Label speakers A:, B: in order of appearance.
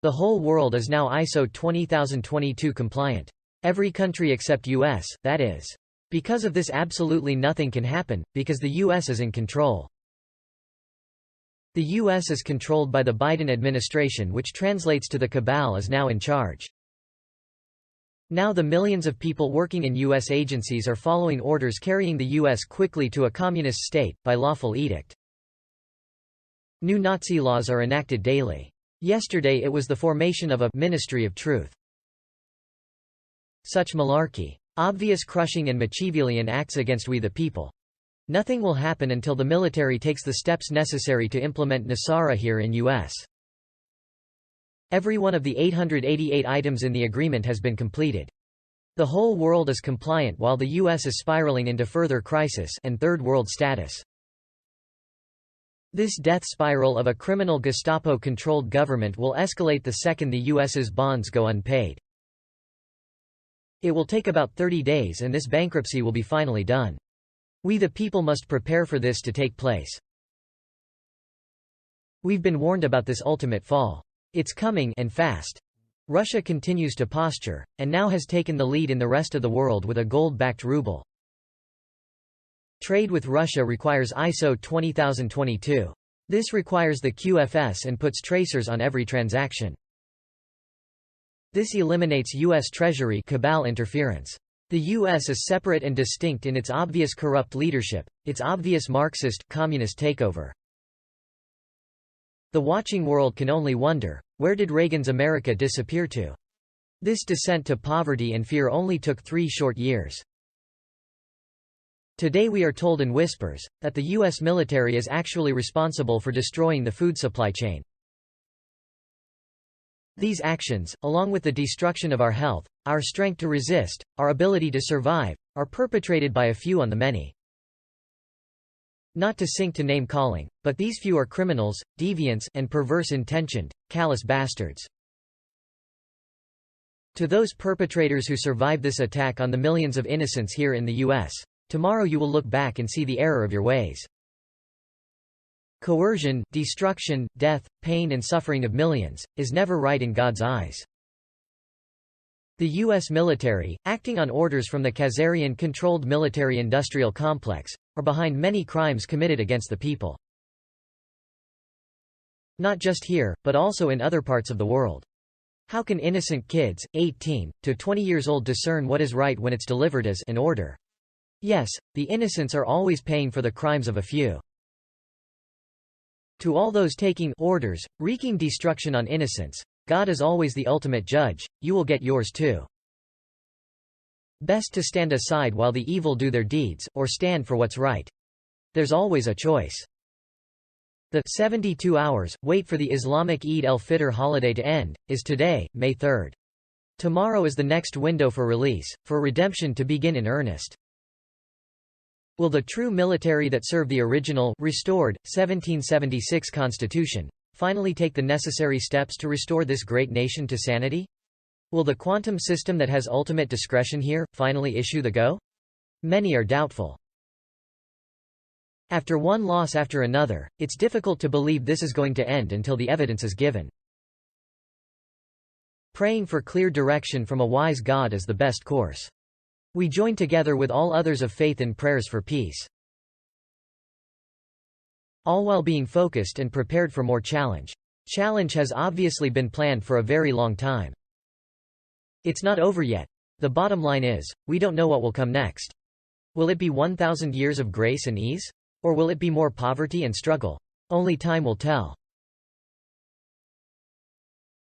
A: The whole world is now ISO 20022 compliant. Every country except US, that is. Because of this absolutely nothing can happen, because the US is in control. The US is controlled by the Biden administration, which translates to the cabal is now in charge. Now the millions of people working in U.S. agencies are following orders carrying the U.S. quickly to a communist state, by lawful edict. New Nazi laws are enacted daily. Yesterday it was the formation of a Ministry of Truth. Such malarkey. Obvious crushing and Machiavellian acts against we the people. Nothing will happen until the military takes the steps necessary to implement Nasara here in U.S. Every one of the 888 items in the agreement has been completed. The whole world is compliant while the U.S. is spiraling into further crisis and third world status. This death spiral of a criminal Gestapo-controlled government will escalate the second the U.S.'s bonds go unpaid. It will take about 30 days and this bankruptcy will be finally done. We the people must prepare for this to take place. We've been warned about this ultimate fall. It's coming, and fast. Russia continues to posture, and now has taken the lead in the rest of the world with a gold-backed ruble. Trade with Russia requires ISO 20022. This requires the QFS and puts tracers on every transaction. This eliminates U.S. Treasury cabal interference. The U.S. is separate and distinct in its obvious corrupt leadership, its obvious Marxist, communist takeover. The watching world can only wonder, where did Reagan's America disappear to? This descent to poverty and fear only took 3 short years. Today we are told in whispers, that the U.S. military is actually responsible for destroying the food supply chain. These actions, along with the destruction of our health, our strength to resist, our ability to survive, are perpetrated by a few on the many. Not to sink to name-calling, but these few are criminals, deviants, and perverse-intentioned, callous bastards. To those perpetrators who survived this attack on the millions of innocents here in the U.S., tomorrow you will look back and see the error of your ways. Coercion, destruction, death, pain and suffering of millions, is never right in God's eyes. The U.S. military, acting on orders from the Khazarian-controlled military-industrial complex, are behind many crimes committed against the people. Not just here, but also in other parts of the world. How can innocent kids, 18 to 20 years old, discern what is right when it's delivered as an order? Yes, the innocents are always paying for the crimes of a few. To all those taking orders, wreaking destruction on innocents, God is always the ultimate judge, you will get yours too. Best to stand aside while the evil do their deeds, or stand for what's right. There's always a choice. The 72 hours, wait for the Islamic Eid al-Fitr holiday to end, is today, May 3rd. Tomorrow is the next window for release, for redemption to begin in earnest. Will the true military that served the original, restored, 1776 Constitution, finally take the necessary steps to restore this great nation to sanity? Will the quantum system that has ultimate discretion here, finally issue the go? Many are doubtful. After one loss after another, it's difficult to believe this is going to end until the evidence is given. Praying for clear direction from a wise God is the best course. We join together with all others of faith in prayers for peace. All while being focused and prepared for more challenge. Challenge has obviously been planned for a very long time. It's not over yet. The bottom line is, we don't know what will come next. Will it be 1,000 years of grace and ease? Or will it be more poverty and struggle? Only time will tell.